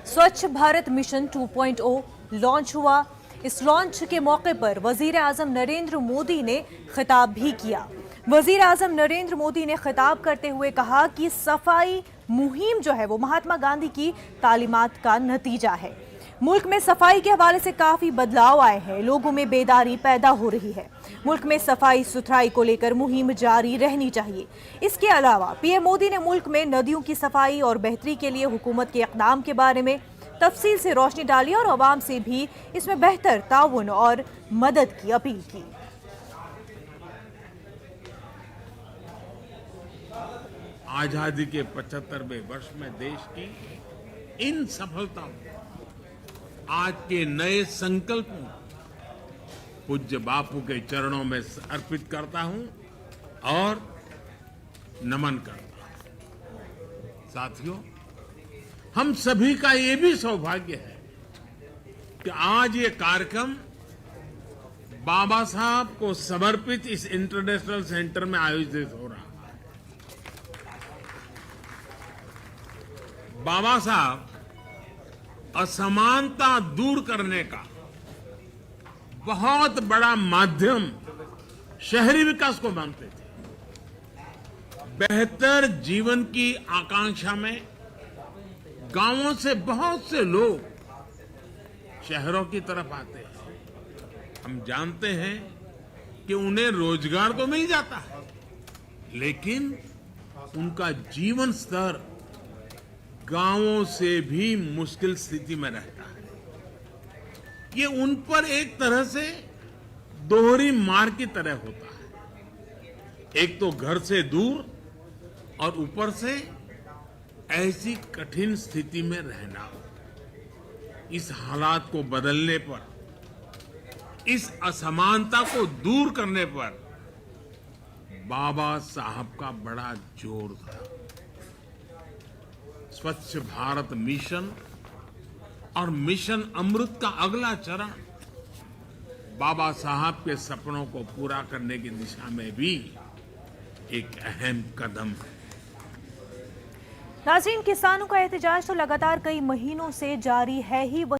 स्वच्छ Bharat mission 2.0 launch हुआ। इस लॉन्च के मौके पर वजीर आजम नरेंद्र मोदी ने खिताब भी किया। वजीर आजम नरेंद्र मोदी ने खिताब करते हुए कहा कि सफाई मुहिम जो है वो महात्मा गांधी की तालीमात का नतीजा है। मुल्क में सफाई के हवाले से काफी बदलाव आए हैं, लोगों में बेदारी पैदा हो रही है। मुल्क में सफाई सुथराई को लेकर मुहिम जारी रहनी चाहिए। इसके अलावा पीएम मोदी ने मुल्क में नदियों की सफाई और बेहतरी के लिए हुकूमत के इक़दाम के बारे में तफसील से रोशनी डाली और आवाम से भी इसमें बेहतर ताउन और मदद की अपील की। आजादी के 75वें वर्ष में देश की इन सफलताओं, आज के नए संकल्पों पूज्य बापू के चरणों में अर्पित करता हूं और नमन करता हूं। साथियों, हम सभी का ये भी सौभाग्य है कि आज ये कार्यक्रम बाबा साहब को समर्पित इस इंटरनेशनल सेंटर में आयोजित हो रहा है। बाबा साहब असमानता दूर करने का बहुत बड़ा माध्यम शहरी विकास को मानते थे। बेहतर जीवन की आकांक्षा में गांवों से बहुत से लोग शहरों की तरफ आते हैं। हम जानते हैं कि उन्हें रोजगार तो मिल जाता है, लेकिन उनका जीवन स्तर गांवों से भी मुश्किल स्थिति में रहता है। ये उन पर एक तरह से दोहरी मार की तरह होता है। एक तो घर से दूर और ऊपर से ऐसी कठिन स्थिति में रहना। इस हालात को बदलने पर, इस असमानता को दूर करने पर बाबा साहब का बड़ा जोर था। स्वच्छ भारत मिशन और मिशन अमृत का अगला चरण बाबा साहब के सपनों को पूरा करने की दिशा में भी एक अहम कदम है। नाज़रीन, किसानों का एहतजाज तो लगातार कई महीनों से जारी है ही।